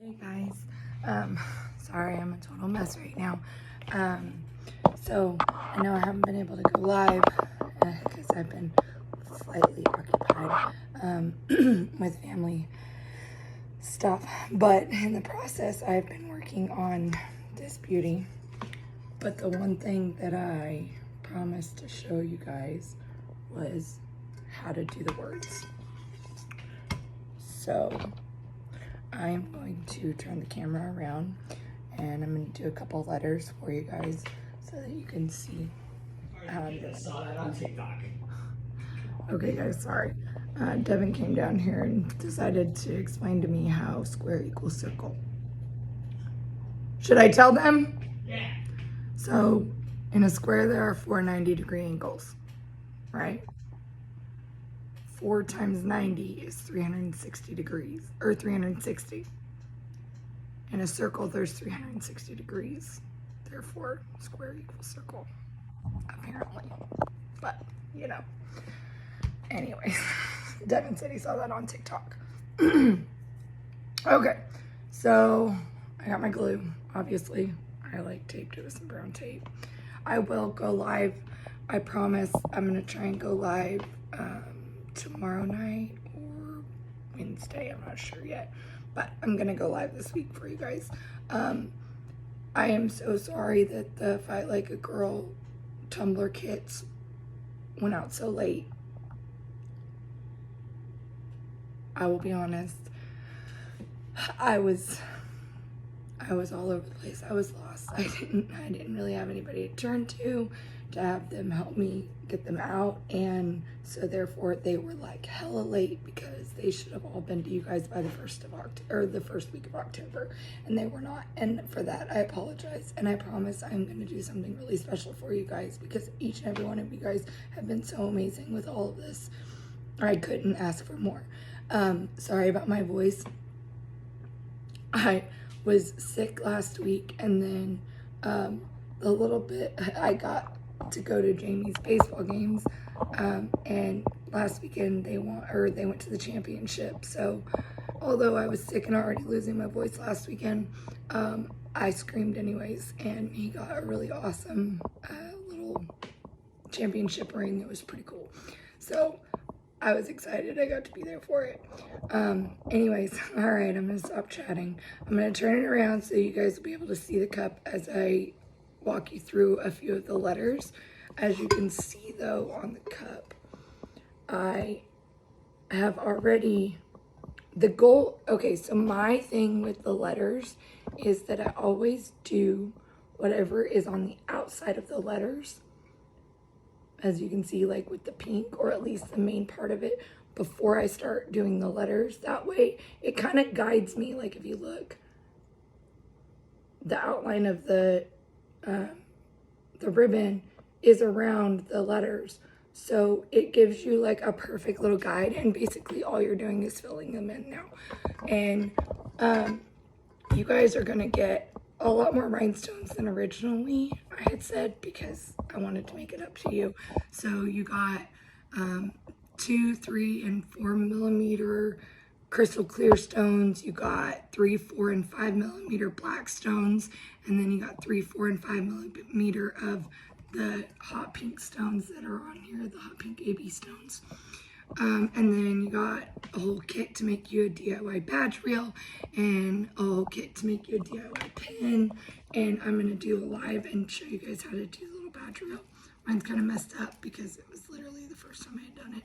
Hey guys, sorry I'm a total mess right now. So I know I haven't been able to go live because I've been slightly occupied with family stuff, but in the process I've been working on this beauty. But the one thing that I promised to show you guys was how to do the words. So I'm going to turn the camera around and I'm going to do a couple letters for you guys so that you can see how I'm doing. Saw that on TikTok. Okay guys, sorry. Devin came down here and decided to explain to me how square equals circle. Should I tell them? Yeah. So in a square there are 4 90-degree angles, right? 4 times 90 is 360 degrees, or 360. In a circle, there's 360 degrees. Therefore, square equals circle, apparently. But, you know. Anyways, Devin said he saw that on TikTok. Okay, so I got my glue, obviously. I taped it with some brown tape. I will go live. I promise I'm going to try and go live tomorrow night or Wednesday. I'm not sure yet, but I'm gonna go live this week for you guys. I am so sorry that the Fight Like a Girl Tumblr kits went out so late. I will be honest, I was all over the place. I was lost. I didn't really have anybody to turn to have them help me get them out, and so therefore they were like hella late because they should have all been to you guys by the 1st of October, or the first week of October, and they were not. And for that I apologize, and I promise I'm going to do something really special for you guys because each and every one of you guys have been so amazing with all of this. I couldn't ask for more. Sorry about my voice. I was sick last week, and then a little bit I got to go to Jamie's baseball games, and last weekend they went to the championship. So although I was sick and already losing my voice last weekend, I screamed anyways, and he got a really awesome little championship ring. It was pretty cool. So I was excited. I got to be there for it. Anyways, all right, I'm gonna stop chatting. I'm gonna turn it around so you guys will be able to see the cup as I walk you through a few of the letters. As you can see though on the cup, I have already, the goal, okay, so my thing with the letters is that I always do whatever is on the outside of the letters, as you can see, like with the pink, or at least the main part of it, before I start doing the letters. That way it kind of guides me. Like if you look, the outline of the ribbon is around the letters, so it gives you like a perfect little guide, and basically all you're doing is filling them in now. And you guys are gonna get a lot more rhinestones than originally I had said because I wanted to make it up to you. So you got 2, 3, and 4 millimeter crystal clear stones. You got 3, 4, and 5 millimeter black stones, and then you got 3, 4, and 5 millimeter of the hot pink stones that are on here, the hot pink AB stones. And then you got a whole kit to make you a DIY badge reel, and a whole kit to make you a DIY pin. And I'm gonna do a live and show you guys how to do the little badge reel. Mine's kind of messed up because it was literally the first time I had done it,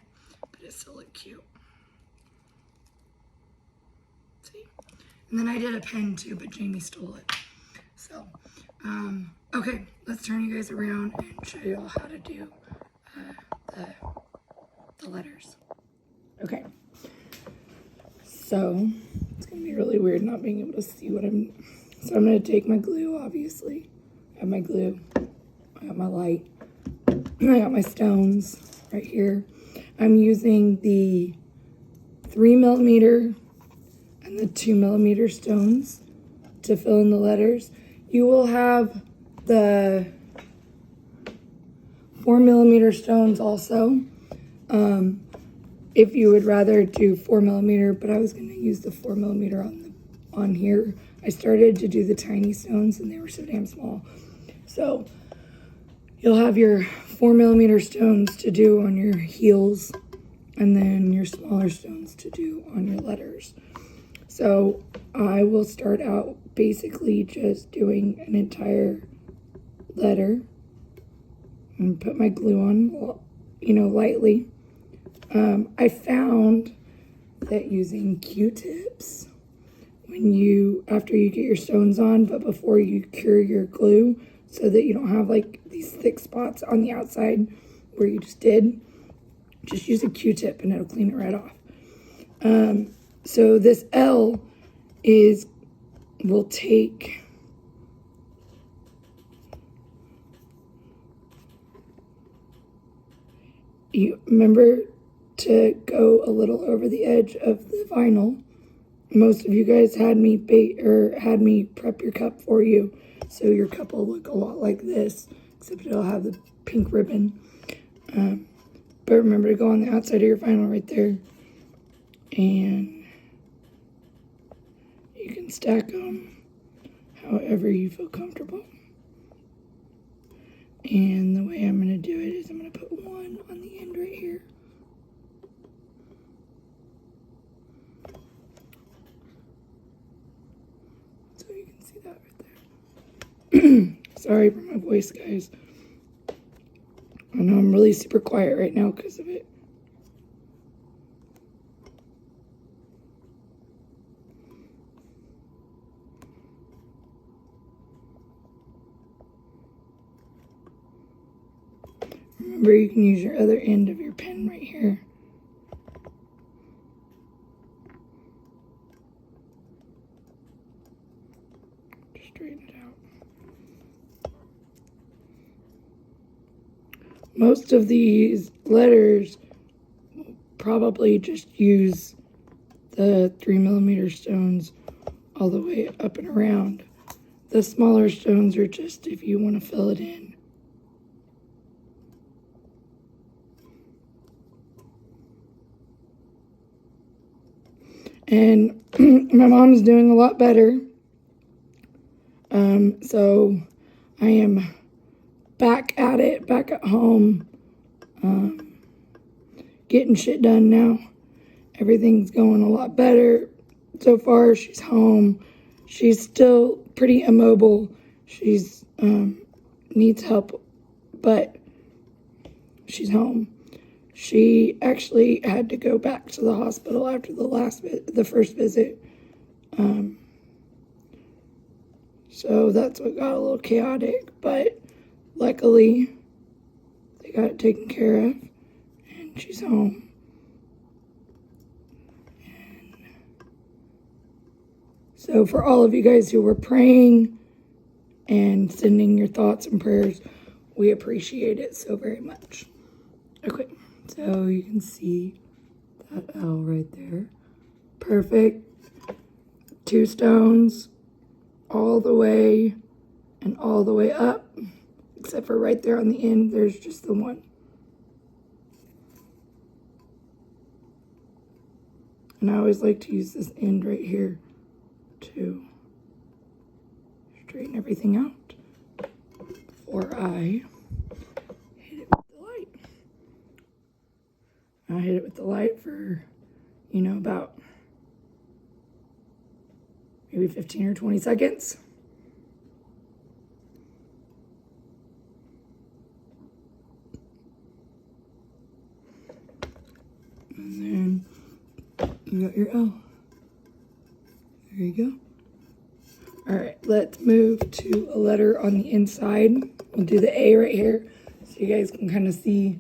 but it still looked cute. See? And then I did a pen too, but Jamie stole it. So, okay, let's turn you guys around and show you all how to do the letters. Okay, so it's gonna be really weird not being able to see what so I'm gonna take my glue, obviously. I have my glue, I got my light, I got my stones right here. I'm using the 3 millimeter and the 2 millimeter stones to fill in the letters. You will have the 4 millimeter stones also, if you would rather do 4 millimeter, but I was going to use the 4 millimeter on on here. I started to do the tiny stones and they were so damn small. So you'll have your 4mm stones to do on your heels and then your smaller stones to do on your letters. So I will start out basically just doing an entire letter and put my glue on, you know, lightly. I found that using Q-tips after you get your stones on, but before you cure your glue, so that you don't have like these thick spots on the outside where you just use a Q-tip and it'll clean it right off. So this L will take you remember to go a little over the edge of the vinyl. Most of you guys had me prep your cup for you, so your cup will look a lot like this, except it'll have the pink ribbon. But remember to go on the outside of your vinyl right there, and you can stack them however you feel comfortable. And the way I'm going to do it is I'm going to put one on the end right here. So you can see that right there. Sorry for my voice, guys. I know I'm really super quiet right now because of it. Remember, you can use your other end of your pen right here. Just straighten it out. Most of these letters will probably just use the 3mm stones all the way up and around. The smaller stones are just if you want to fill it in. And my mom's doing a lot better. So I am back at it, back at home, getting shit done now. Everything's going a lot better. So far, she's home. She's still pretty immobile. She's needs help, but she's home. She actually had to go back to the hospital after the first visit. So that's what got a little chaotic, but luckily they got it taken care of and she's home. And so for all of you guys who were praying and sending your thoughts and prayers, we appreciate it so very much. Okay. So you can see that L right there. Perfect. 2 stones all the way and all the way up. Except for right there on the end, there's just the one. And I always like to use this end right here to straighten everything out before I hit it with the light. I hit it with the light for, about maybe 15 or 20 seconds. And then you got your L. There you go. All right, let's move to a letter on the inside. We'll do the A right here so you guys can kind of see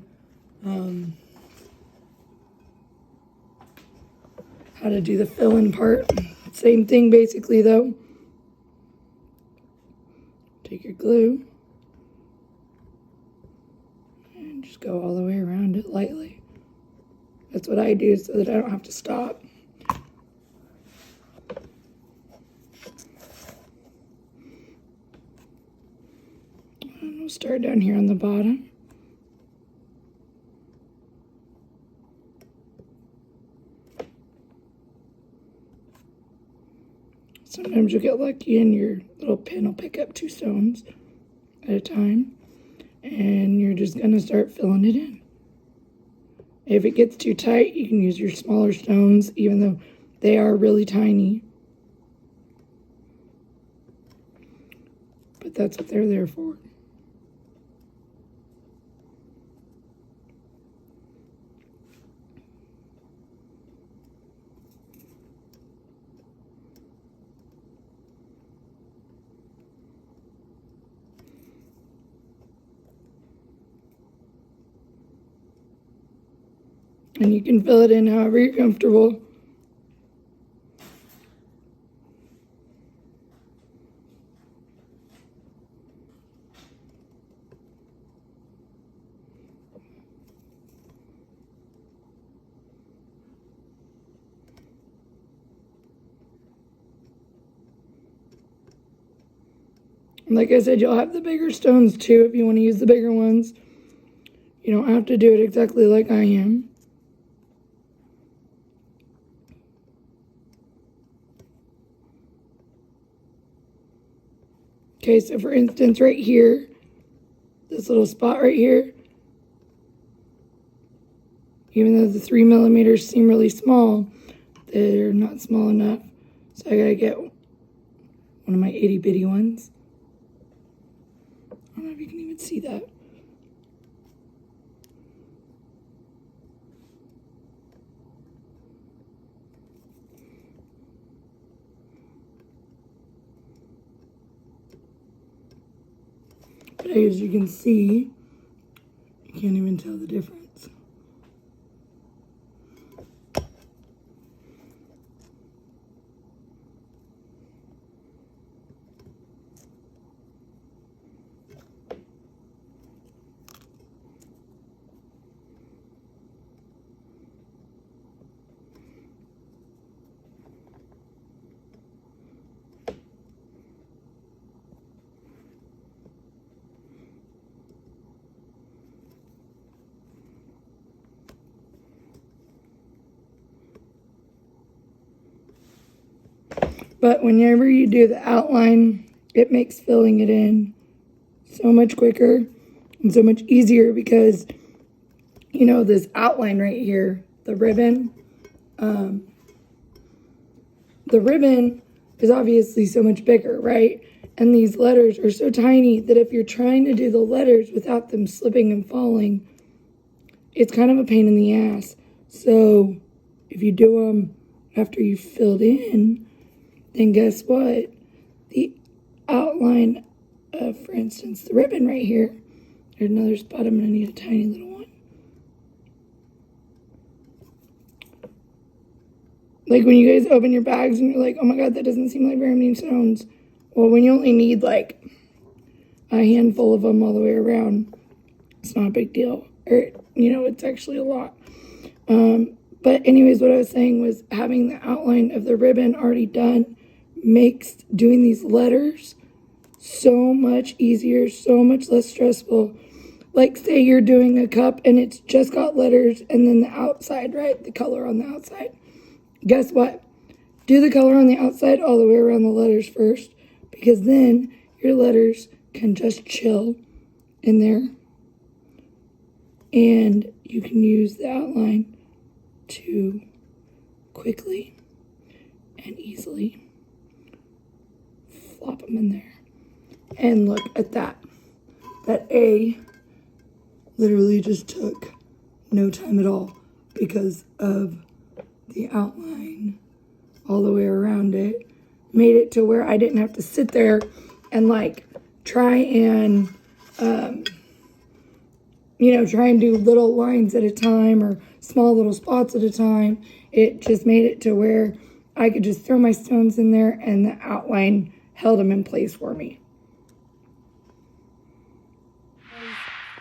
how to do the fill-in part. Same thing basically though. Take your glue and just go all the way around it lightly. That's what I do so that I don't have to stop. And we'll start down here on the bottom. Sometimes you'll get lucky and your little pin will pick up 2 stones at a time. And you're just going to start filling it in. If it gets too tight, you can use your smaller stones, even though they are really tiny. But that's what they're there for. And you can fill it in however you're comfortable. And like I said, you'll have the bigger stones too if you want to use the bigger ones. You don't have to do it exactly like I am. Okay, so for instance, right here, this little spot right here, even though the 3 millimeters seem really small, they're not small enough. So I gotta get one of my itty bitty ones. I don't know if you can even see that. But as you can see, you can't even tell the difference. But whenever you do the outline, it makes filling it in so much quicker and so much easier because, you know, this outline right here, the ribbon is obviously so much bigger, right? And these letters are so tiny that if you're trying to do the letters without them slipping and falling, it's kind of a pain in the ass. So if you do them after you've filled in, then guess what? The outline of, for instance, the ribbon right here, there's another spot I'm going to need a tiny little one. Like when you guys open your bags and you're like, oh my god, that doesn't seem like very many stones. Well, when you only need like a handful of them all the way around, it's not a big deal. Or, you know, it's actually a lot. But anyways, what I was saying was having the outline of the ribbon already done makes doing these letters so much easier, so much less stressful. Like say you're doing a cup and it's just got letters and then the outside, right? The color on the outside. Guess what? Do the color on the outside all the way around the letters first, because then your letters can just chill in there and you can use the outline to quickly and easily flop them in there. And look at that. That A literally just took no time at all because of the outline all the way around it. Made it to where I didn't have to sit there and like try and try and do little lines at a time or small little spots at a time. It just made it to where I could just throw my stones in there and the outline held them in place for me.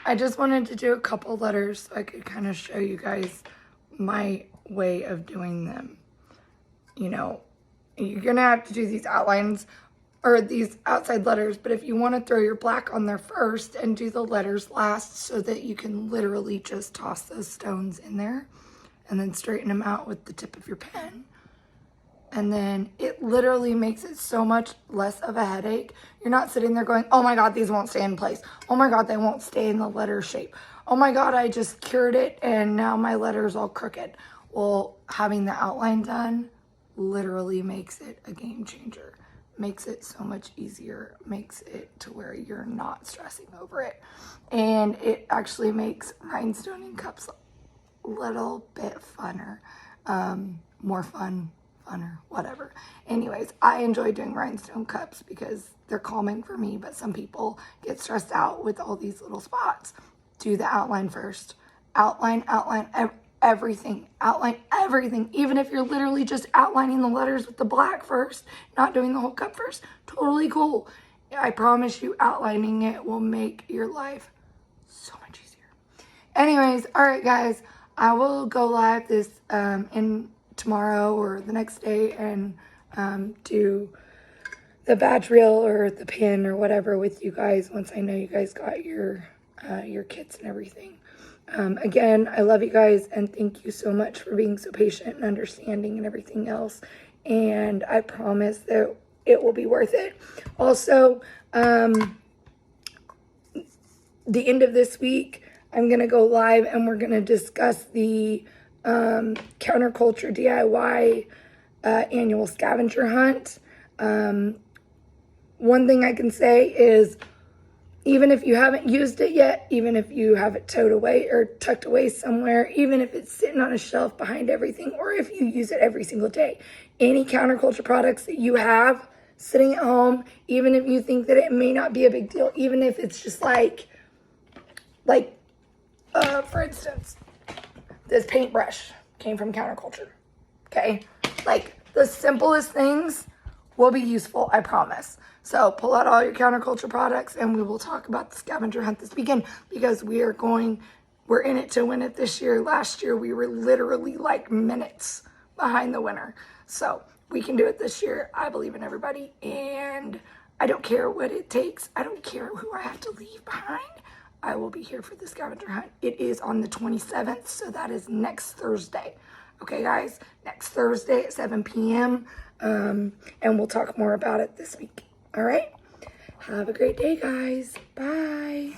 I just wanted to do a couple letters so I could kind of show you guys my way of doing them. You know, you're going to have to do these outlines or these outside letters, but if you want to throw your black on there first and do the letters last so that you can literally just toss those stones in there and then straighten them out with the tip of your pen, And then it literally makes it so much less of a headache. You're not sitting there going, oh my God, these won't stay in place. Oh my God, they won't stay in the letter shape. Oh my God, I just cured it and now my letter's all crooked. Well, having the outline done literally makes it a game changer. Makes it so much easier, makes it to where you're not stressing over it. And it actually makes rhinestoning cups a little bit funner, more fun, funner, whatever. Anyways, I enjoy doing rhinestone cups because they're calming for me, but some people get stressed out with all these little spots. Do the outline first. Outline, everything. Outline everything. Even if you're literally just outlining the letters with the black first, not doing the whole cup first, totally cool. I promise you, outlining it will make your life so much easier. Anyways, all right, guys, I will go live this in tomorrow or the next day and do the badge reel or the pin or whatever with you guys once I know you guys got your kits and everything. Again, I love you guys and thank you so much for being so patient and understanding and everything else. And I promise that it will be worth it. Also, the end of this week, I'm going to go live and we're going to discuss the counterculture DIY annual scavenger hunt. One thing I can say is, even if you haven't used it yet, even if you have it towed away or tucked away somewhere, even if it's sitting on a shelf behind everything, or if you use it every single day, any counterculture products that you have sitting at home, even if you think that it may not be a big deal, even if it's just like, for instance, this paintbrush came from counterculture, okay? Like, the simplest things will be useful, I promise. So pull out all your counterculture products and we will talk about the scavenger hunt this weekend because we're in it to win it this year. Last year, we were literally like minutes behind the winner. So we can do it this year. I believe in everybody and I don't care what it takes. I don't care who I have to leave behind. I will be here for the scavenger hunt. It is on the 27th, so that is next Thursday. Okay, guys, next Thursday at 7 p.m. And we'll talk more about it this week. All right? Have a great day, guys. Bye.